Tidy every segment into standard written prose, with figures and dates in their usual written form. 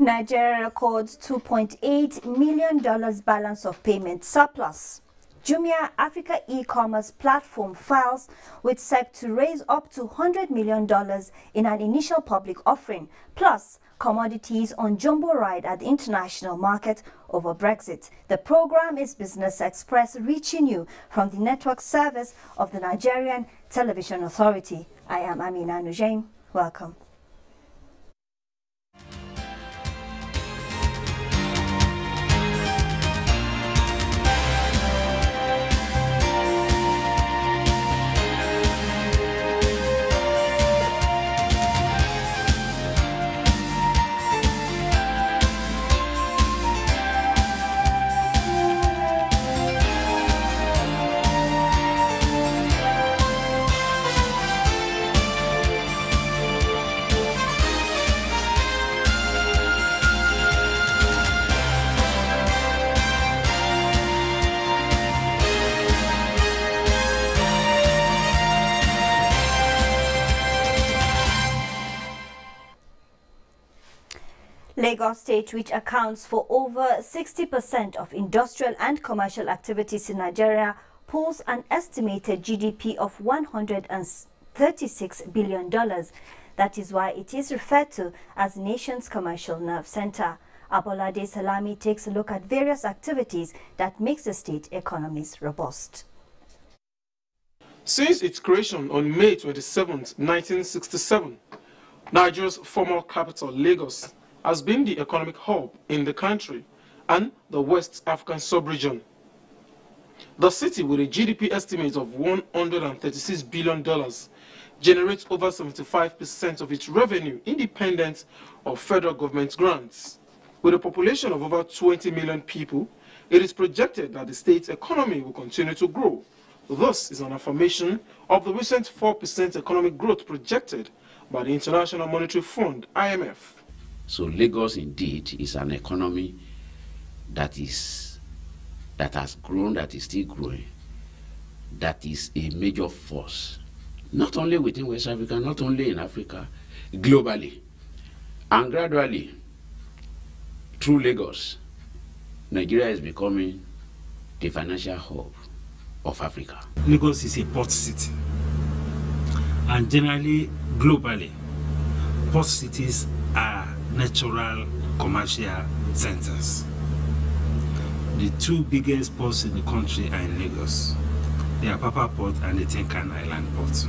Nigeria records $2.8 million balance of payment surplus. Jumia Africa e-commerce platform files with SEC to raise up to $100 million in an initial public offering, plus commodities on jumbo ride at the international market over Brexit. The program is Business Express, reaching you from the network service of the Nigerian Television Authority. I am Amina Nujain. Welcome. Lagos State, which accounts for over 60% of industrial and commercial activities in Nigeria, pulls an estimated GDP of $136 billion. That is why it is referred to as the nation's commercial nerve center. Abolade Salami takes a look at various activities that makes the state economies robust. Since its creation on May 27, 1967, Nigeria's former capital, Lagos, has been the economic hub in the country and the West African sub-region. The city, with a GDP estimate of $136 billion, generates over 75% of its revenue independent of federal government grants. With a population of over 20 million people, it is projected that the state's economy will continue to grow. This is an affirmation of the recent 4% economic growth projected by the International Monetary Fund, IMF. So Lagos indeed is an economy that has grown, that is still growing, that is a major force, not only within West Africa, not only in Africa, globally. And gradually, through Lagos, Nigeria is becoming the financial hub of Africa. Lagos is a port city, and generally, globally, port cities are natural commercial centers. The two biggest ports in the country are in Lagos. They are Apapa Port and the Tinkan Island Port.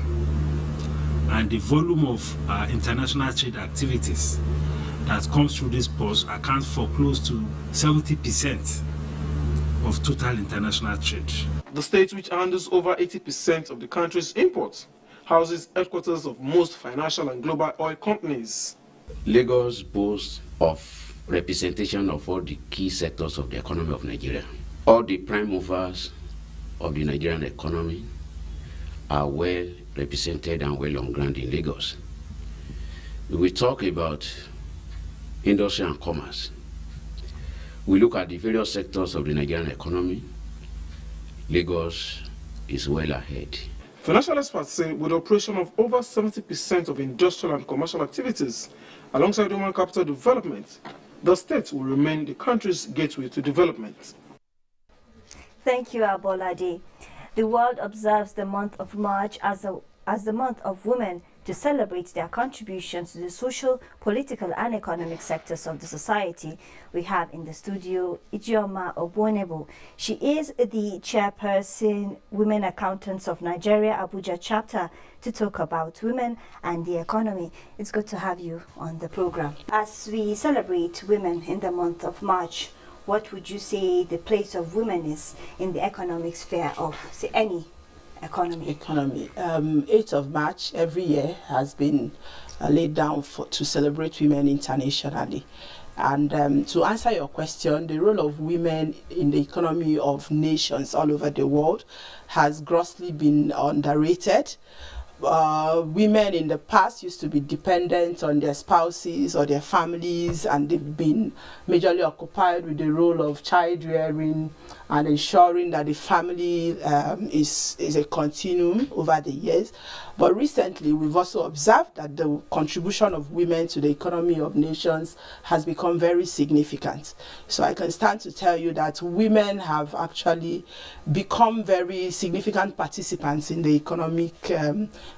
And the volume of international trade activities that comes through these ports accounts for close to 70% of total international trade. The state, which handles over 80% of the country's imports, houses headquarters of most financial and global oil companies. Lagos boasts of representation of all the key sectors of the economy of Nigeria. All the prime movers of the Nigerian economy are well represented and well on ground in Lagos. We talk about industry and commerce. We look at the various sectors of the Nigerian economy. Lagos is well ahead. Financial experts say with the operation of over 70% of industrial and commercial activities, alongside human capital development, the state will remain the country's gateway to development. Thank you, Abolade. The world observes the month of March as the month of women to celebrate their contributions to the social, political, and economic sectors of the society. We have in the studio Ijeoma Ogbonebo. She is the chairperson, Women Accountants of Nigeria, Abuja chapter, to talk about women and the economy. It's good to have you on the program. As we celebrate women in the month of March, what would you say the place of women is in the economic sphere of, say, any economy? 8th of March every year has been laid down to celebrate women internationally. And to answer your question, the role of women in the economy of nations all over the world has grossly been underrated. women in the past used to be dependent on their spouses or their families, and they've been majorly occupied with the role of child rearing and ensuring that the family is a continuum over the years. But recently, we've also observed that the contribution of women to the economy of nations has become very significant. So I can stand to tell you that women have actually become very significant participants in the economic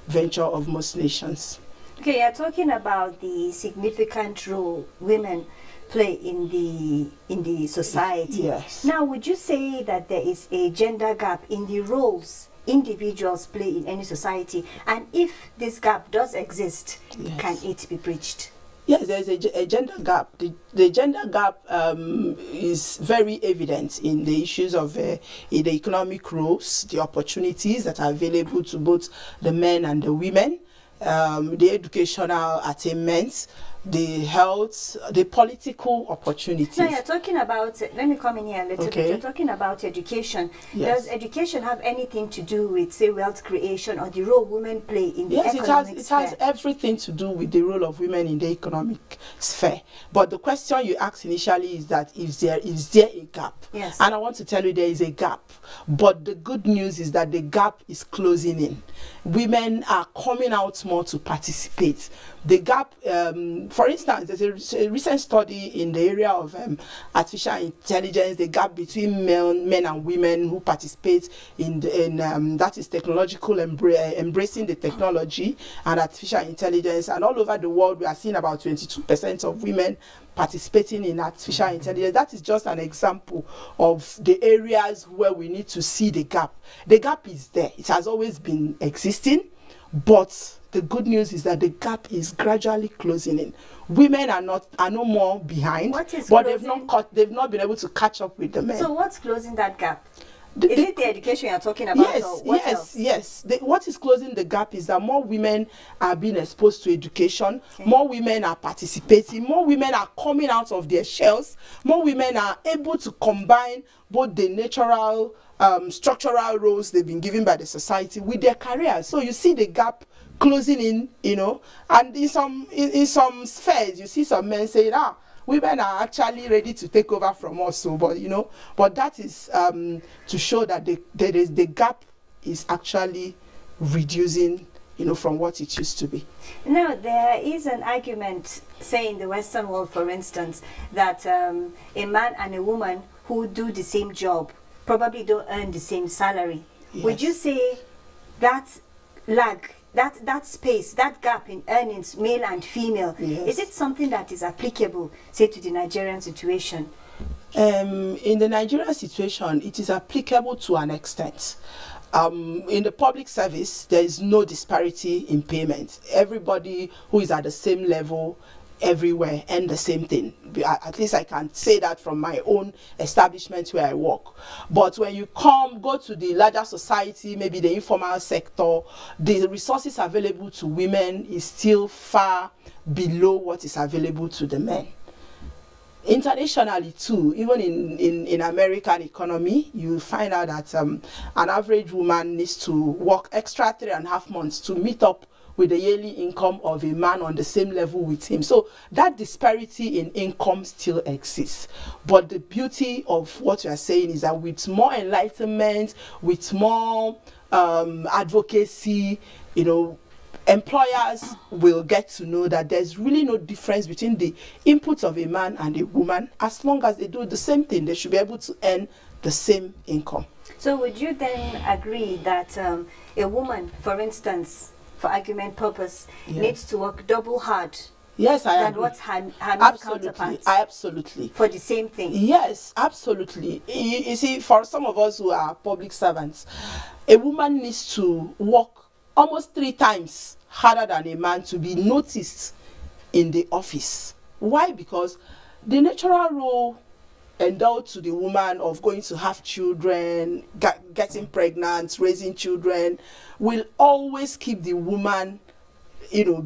venture of most nations. Okay, you're talking about the significant role women play in the society. Yes. Now, would you say that there is a gender gap in the roles individuals play in any society? And if this gap does exist, Yes. can it be bridged? Yes, there's a gender gap. The gender gap is very evident in the issues of in the economic roles, the opportunities that are available to both the men and the women, the educational attainments, the health, the political opportunities. Now you're talking about, let me come in here a little Okay. bit. You're talking about education. Yes. Does education have anything to do with, say, wealth creation or the role women play in the Yes, economic it has sphere? everything to do with the role of women in the economic sphere. But the question you asked initially is that is there a gap? Yes. And I want to tell you there is a gap. But the good news is that the gap is closing in. Women are coming out more to participate. The gap, for instance, there's a recent study in the area of artificial intelligence, the gap between men and women who participate in that is technological embracing the technology and artificial intelligence. And all over the world, we are seeing about 22% of women participating in artificial intelligence. That is just an example of the areas where we need to see the gap. The gap is there. It has always been existing, but the good news is that the gap is gradually closing in. Women are no more behind, What is but closing? they've not been able to catch up with the men. So what's closing that gap? The- Is it the education you're talking about, Yes, or what else? yes. What is closing the gap is that more women are being exposed to education, Okay. more women are participating, more women are coming out of their shells, more women are able to combine both the natural, structural roles they've been given by the society with their careers. So you see the gap closing in, and in some spheres, you see some men saying, women are actually ready to take over from us. So, but that is to show that the gap is actually reducing, from what it used to be. Now, there is an argument, say in the Western world, for instance, that a man and a woman who do the same job probably don't earn the same salary. Yes. Would you say that lag, that space, that gap in earnings, male and female, Yes. is it something that is applicable, say, to the Nigerian situation? In the Nigerian situation, it is applicable to an extent. In the public service, there is no disparity in payment. Everybody who is at the same level everywhere earn the same thing. At least I can say that from my own establishment where I work. But when you go to the larger society, maybe the informal sector, the resources available to women is still far below what is available to the men. Internationally too, even in American economy, you find out that an average woman needs to work extra 3.5 months to meet up with the yearly income of a man on the same level with him. So that disparity in income still exists. But the beauty of what you are saying is that with more enlightenment, with more advocacy, employers will get to know that there's really no difference between the inputs of a man and a woman. As long as they do the same thing, they should be able to earn the same income. So would you then agree that a woman, for instance, for argument purpose, Yes. needs to work double hard Yes, I than agree. what her male Absolutely, counterparts absolutely. for the same thing? Yes, absolutely. You see, for some of us who are public servants, a woman needs to work almost 3 times harder than a man to be noticed in the office. Why? Because the natural role endowed to the woman of going to have children, getting pregnant, raising children, will always keep the woman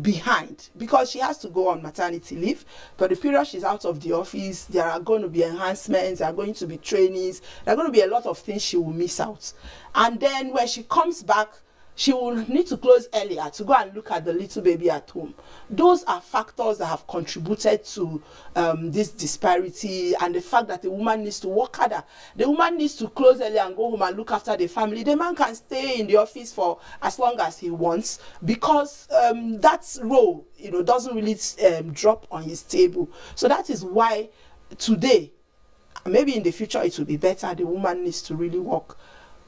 behind, because she has to go on maternity leave. For the period she's out of the office, there are going to be enhancements, there are going to be trainings, there are going to be a lot of things she will miss out. And then when she comes back, she will need to close earlier to go and look at the little baby at home. Those are factors that have contributed to this disparity, and the fact that the woman needs to work harder. The woman needs to close earlier and go home and look after the family. The man can stay in the office for as long as he wants, because that role, doesn't really drop on his table. So that is why today, maybe in the future it will be better, the woman needs to really work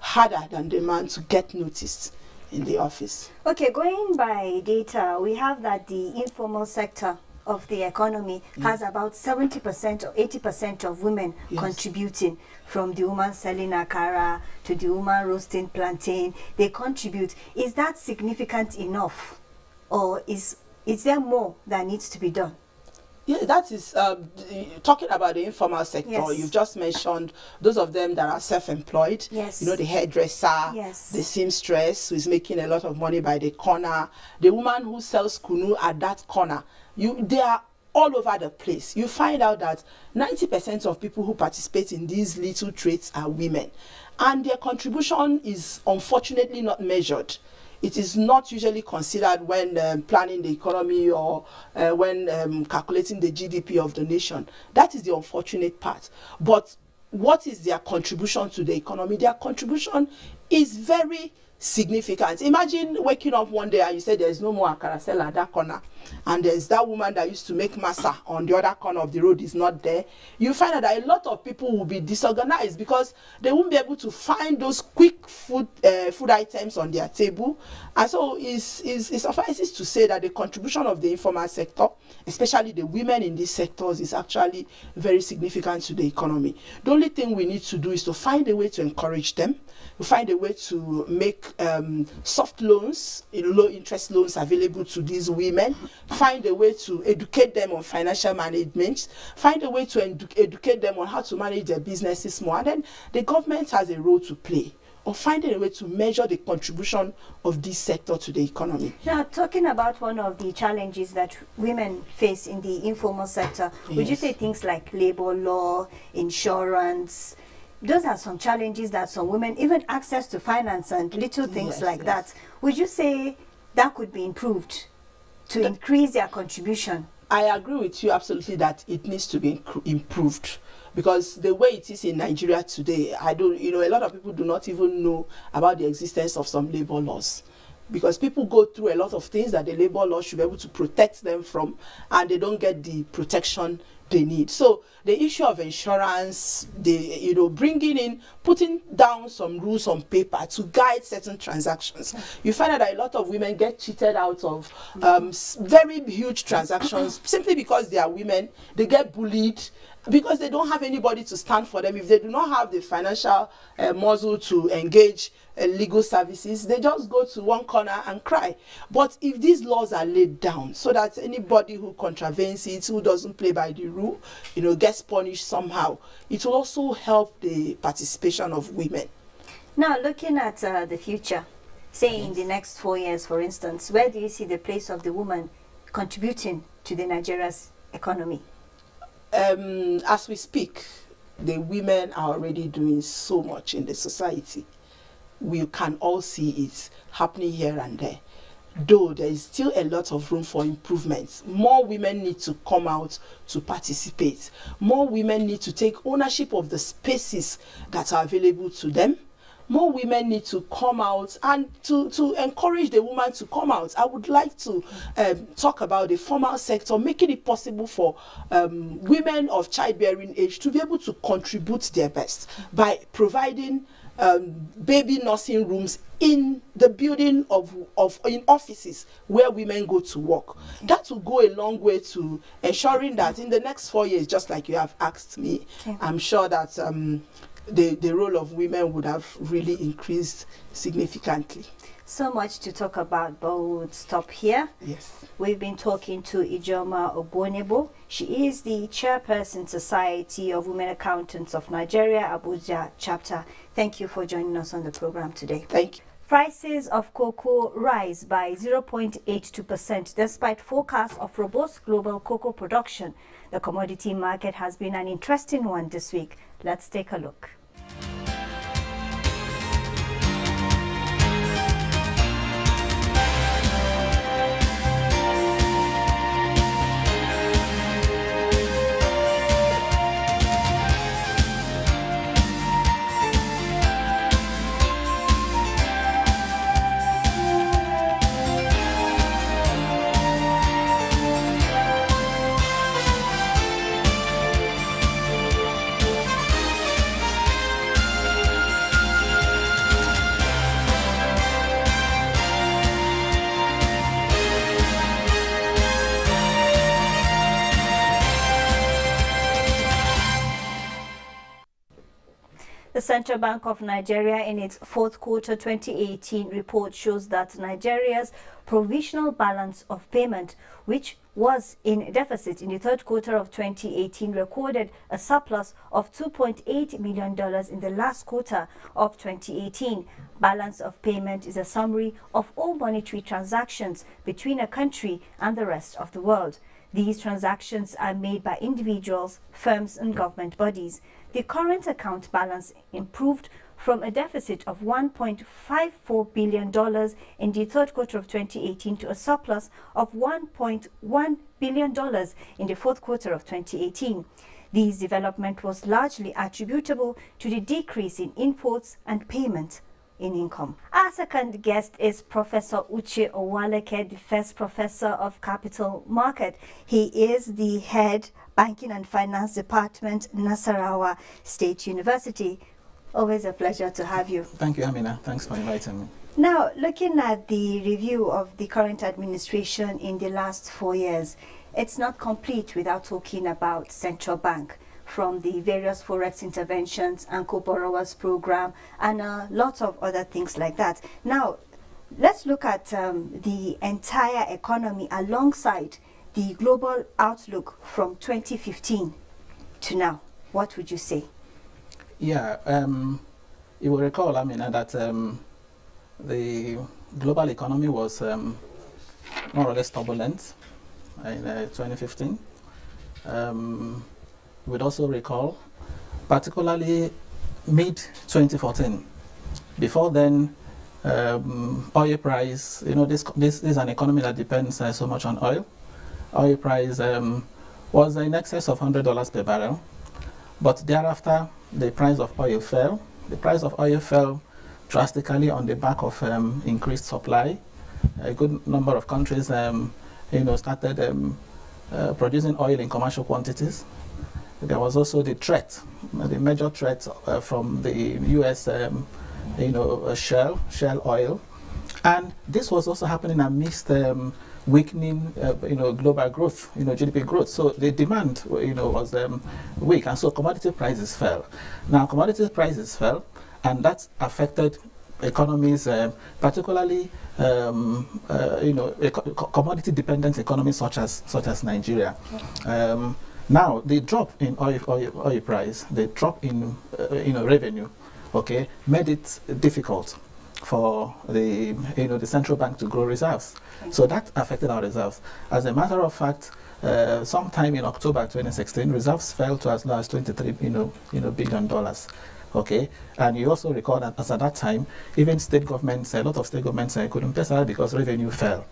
harder than the man to get noticed in the office. Okay, going by data, we have that the informal sector of the economy has about 70% or 80% of women contributing, from the woman selling akara to the woman roasting plantain. They contribute. Is that significant enough, or is there more that needs to be done? Yeah, that is talking about the informal sector. Yes. You've just mentioned those of them that are self-employed. Yes. The hairdresser, Yes. the seamstress who is making a lot of money by the corner, the woman who sells kunu at that corner. They are all over the place. You find out that 90% of people who participate in these little trades are women, and their contribution is unfortunately not measured. It is not usually considered when planning the economy or when calculating the GDP of the nation. That is the unfortunate part. But what is their contribution to the economy? Their contribution is very significant. Imagine waking up one day and you say there's no more akara seller at that corner, and there's that woman that used to make masa on the other corner of the road is not there. You find out that a lot of people will be disorganized because they won't be able to find those quick food items on their table. And so it suffices to say that the contribution of the informal sector, especially the women in these sectors, is actually very significant to the economy. The only thing we need to do is to find a way to encourage them, to find a way to make soft loans, low interest loans available to these women, find a way to educate them on financial management, find a way to educate them on how to manage their businesses more. And then the government has a role to play of finding a way to measure the contribution of this sector to the economy. Now, talking about one of the challenges that women face in the informal sector, would you say things like labor law, insurance? Those are some challenges that some women, even access to finance and little things like that. Would you say that could be improved to increase their contribution? I agree with you absolutely that it needs to be improved, because the way it is in Nigeria today, a lot of people do not even know about the existence of some labor laws, because people go through a lot of things that the labor law should be able to protect them from, and they don't get the protection they need. So the issue of insurance, bringing in, putting down some rules on paper to guide certain transactions. You find out that a lot of women get cheated out of very huge transactions simply because they are women. They get bullied because they don't have anybody to stand for them. If they do not have the financial muscle to engage legal services, they just go to one corner and cry. But if these laws are laid down so that anybody who contravenes it, who doesn't play by the rule, gets punished somehow, it will also help the participation of women. Now, looking at the future, say in the next 4 years, for instance, where do you see the place of the woman contributing to the Nigeria's economy? As we speak, the women are already doing so much in the society. We can all see it happening here and there, though there is still a lot of room for improvement. More women need to come out to participate. More women need to take ownership of the spaces that are available to them. More women need to come out, and to encourage the woman to come out. I would like to talk about the formal sector, making it possible for women of childbearing age to be able to contribute their best by providing baby nursing rooms in the building in offices where women go to work. That will go a long way to ensuring that in the next 4 years, just like you have asked me, I'm sure that the role of women would have really increased significantly. So much to talk about, but we would stop here. Yes. We've been talking to Ijeoma Ogbonebo. She is the chairperson, Society of Women Accountants of Nigeria, Abuja chapter. Thank you for joining us on the program today. Thank you. Prices of cocoa rise by 0.82% despite forecasts of robust global cocoa production. The commodity market has been an interesting one this week. Let's take a look. Central Bank of Nigeria in its fourth quarter 2018 report shows that Nigeria's provisional balance of payment, which was in deficit in the third quarter of 2018, recorded a surplus of $2.8 million in the last quarter of 2018. Balance of payment is a summary of all monetary transactions between a country and the rest of the world. These transactions are made by individuals, firms, and government bodies. The current account balance improved from a deficit of $1.54 billion in the third quarter of 2018 to a surplus of $1.1 billion in the fourth quarter of 2018. This development was largely attributable to the decrease in imports and payment in income. Our second guest is Professor Uche Owaleke, the first professor of capital market. He is the head banking and finance department, Nasarawa State University. Always a pleasure to have you. Thank you, Amina. Thanks for inviting me. Now, looking at the review of the current administration in the last 4 years, it's not complete without talking about central bank, from the various forex interventions, Anchor Borrowers Program, and a lot of other things like that. Now, let's look at the entire economy alongside the global outlook from 2015 to now. What would you say? Yeah, you will recall, Amina, that the global economy was more or less turbulent in 2015. We'd also recall, particularly mid-2014. Before then, oil price, you know, this is an economy that depends so much on oil. Oil price was in excess of $100 per barrel. But thereafter, the price of oil fell. The price of oil fell drastically on the back of increased supply. A good number of countries, started producing oil in commercial quantities. There was also the threat, the major threat from the U.S. shale oil, and this was also happening amidst weakening, global growth, GDP growth. So the demand, was weak, and so commodity prices fell. Now, commodity prices fell, and that affected economies, particularly, commodity-dependent economies such as Nigeria. Now, the drop in oil price, the drop in revenue, okay, made it difficult for the central bank to grow reserves. So that affected our reserves. As a matter of fact, sometime in October 2016, reserves fell to as low as $23 billion. Okay, and you also recall that as at that time, even state governments, a lot of state governments couldn't pay salary because revenue fell.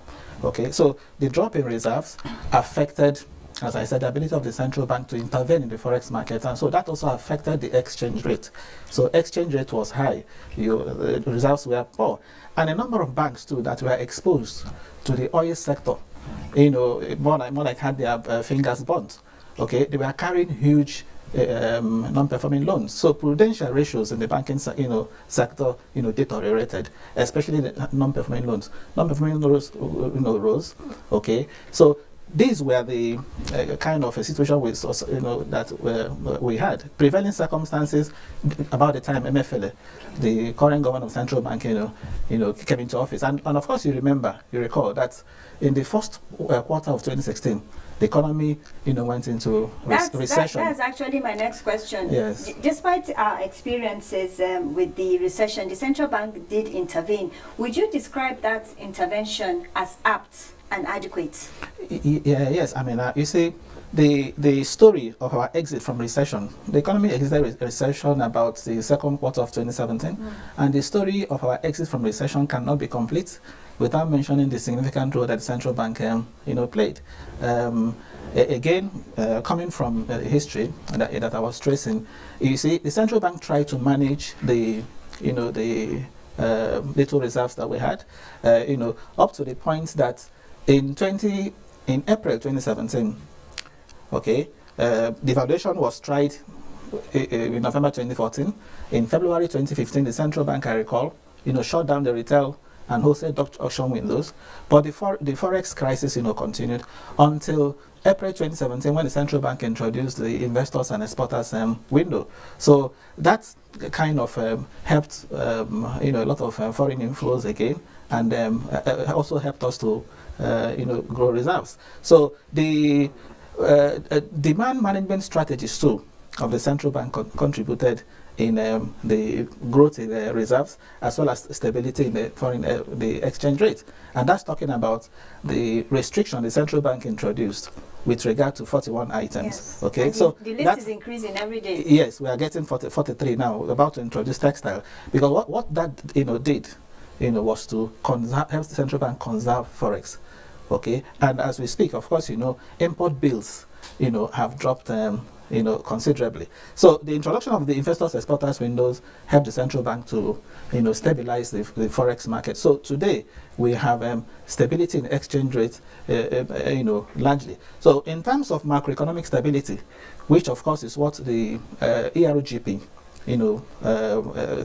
Okay, so the drop in reserves affected, as I said, the ability of the central bank to intervene in the forex market, and so that also affected the exchange rate. So exchange rate was high, the reserves were poor, and a number of banks too that were exposed to the oil sector, more like had their fingers burnt. Okay, they were carrying huge non-performing loans. So prudential ratios in the banking sector deteriorated, especially the non-performing loans. Non-performing loans rose. Okay, so these were the kind of a situation that we had. Prevailing circumstances about the time MFLA, the current governor of central bank, came into office, and of course you recall that in the first quarter of 2016, the economy, went into recession. That's actually my next question. Yes. Despite our experiences with the recession, the central bank did intervene. Would you describe that intervention as apt and adequate? Yes. I mean, you see, the story of our exit from recession, the economy exited recession about the second quarter of 2017, and the story of our exit from recession cannot be complete without mentioning the significant role that the central bank, played. Again, coming from history that I was tracing, you see, the central bank tried to manage the little reserves that we had, up to the point that in April 2017, okay, devaluation was tried in November 2014. In February 2015, the central bank, I recall, shut down the retail and wholesale Dutch auction windows, but the forex crisis, continued until April 2017, when the central bank introduced the investors and exporters window. So that kind of helped, a lot of foreign inflows again, and also helped us to, grow reserves. So the demand management strategies too of the central bank contributed in the growth in the reserves, as well as stability in the foreign the exchange rate. And that's talking about the restriction the central bank introduced with regard to 41 items. Yes. Okay, and so the list is increasing every day. Yes, we are getting 43 now, about to introduce textile, because what that did, was to help the central bank conserve forex. Okay, and as we speak, of course, import bills, have dropped considerably. So the introduction of the investors exporters windows helped the central bank to stabilize the forex market. So today we have stability in exchange rate, largely. So in terms of macroeconomic stability, which of course is what the ERGP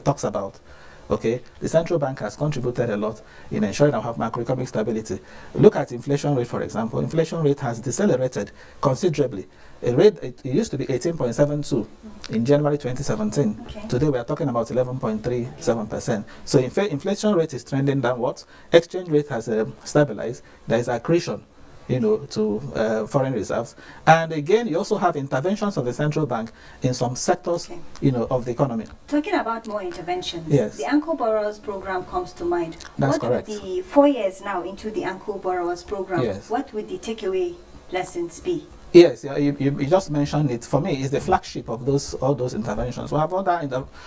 talks about. Okay, the central bank has contributed a lot in ensuring that we have macroeconomic stability. Look at inflation rate, for example. Inflation rate has decelerated considerably. It used to be 18.72 in January 2017. Okay. Today we are talking about 11.37%. So inflation rate is trending downwards. Exchange rate has stabilized. There is accretion, to foreign reserves. And again, you also have interventions of the central bank in some sectors, of the economy. Talking about more interventions, yes, the Anchor Borrowers Program comes to mind. That's correct. What would the 4 years now into the Anchor Borrowers Program, yes, what would the takeaway lessons be? Yes, you just mentioned it. For me, it's the flagship of all those interventions. We have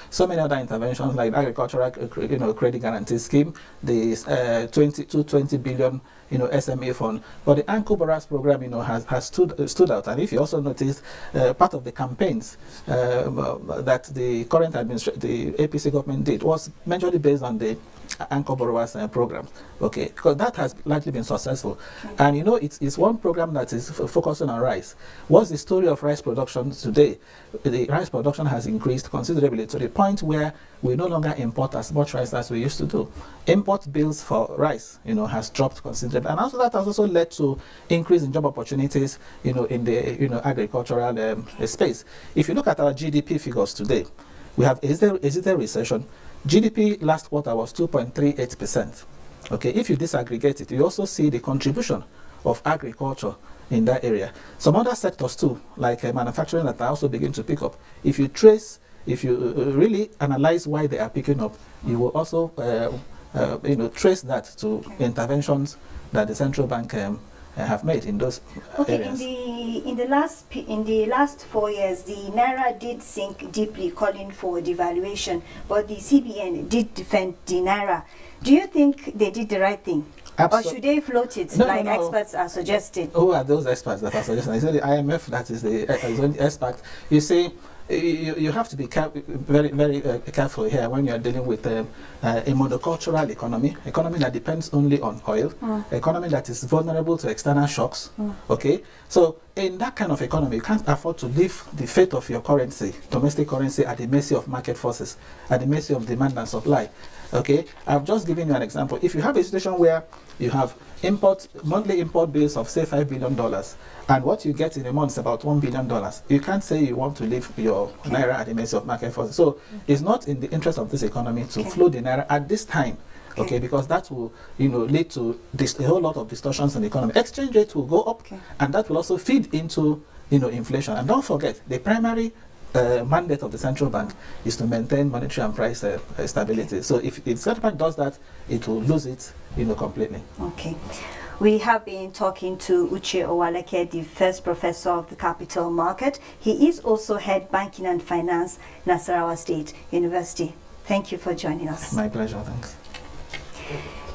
so many other interventions like agricultural, credit guarantee scheme, the 20 billion, SME fund. But the Anchor Borrowers Program, has stood out. And if you also notice, part of the campaigns that the current the APC government did was majorly based on the Anchor Borrowers Program. Okay, because that has largely been successful. And it's one program that is focusing on rice. What's the story of rice production today? The rice production has increased considerably to the point where we no longer import as much rice as we used to do. Import bills for rice, has dropped considerably, and also that has also led to increase in job opportunities, in the agricultural space. If you look at our GDP figures today, we have is there a recession? GDP last quarter was 2.38%. Okay, if you disaggregate it, you also see the contribution of agriculture in that area. Some other sectors too, like manufacturing, that are also beginning to pick up. If you really analyze why they are picking up, you will also trace that to interventions that the central bank have made in those areas. In the last 4 years, the naira did sink deeply, calling for devaluation, but the CBN did defend the naira. Do you think they did the right thing? Or should they float it no. Experts are suggesting? Who are those experts that are suggesting? Is it the IMF that is the expert? You see, you have to be very, very careful here when you are dealing with a monocultural economy that depends only on oil, economy that is vulnerable to external shocks. Okay, so in that kind of economy, you can't afford to leave the fate of your currency, domestic currency, at the mercy of market forces, at the mercy of demand and supply. Okay, I've just given you an example. If you have a situation where you have monthly import bills of say $5 billion, and what you get in a month is about $1 billion, you can't say you want to leave your naira at the mercy of market forces. So it's not in the interest of this economy to float the naira at this time. Okay, because that will, lead to a whole lot of distortions in the economy. Exchange rate will go up, and that will also feed into, inflation. And don't forget, the primary mandate of the central bank is to maintain monetary and price stability. So if the central bank does that, it will lose it, completely. Okay. We have been talking to Uche Owaleke, the first professor of the capital market. He is also head banking and finance, Nasarawa State University. Thank you for joining us. My pleasure, thanks.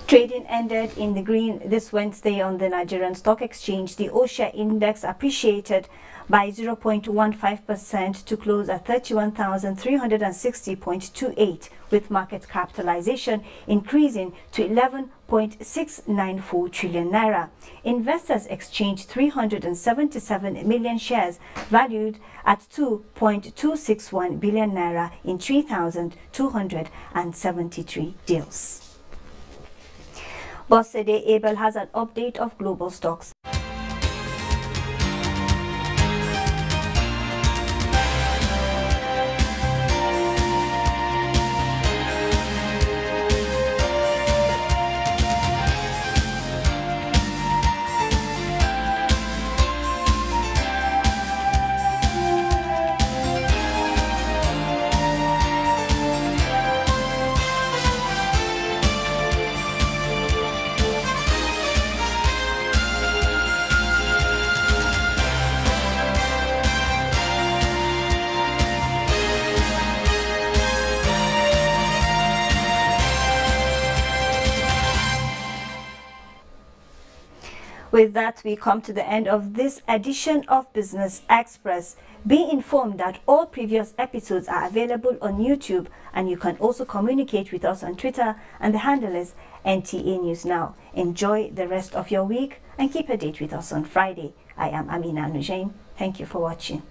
Trading ended in the green this Wednesday on the Nigerian Stock Exchange. The OSHA index appreciated by 0.15% to close at 31,360.28, with market capitalization increasing to 11.694 trillion naira. Investors exchanged 377 million shares valued at 2.261 billion naira in 3,273 deals. Bosede Abel has an update of global stocks. With that, we come to the end of this edition of Business Express. Be informed that all previous episodes are available on YouTube, and you can also communicate with us on Twitter, and the handle is NTA News Now. Enjoy the rest of your week and keep a date with us on Friday. I am Amina Nujain. Thank you for watching.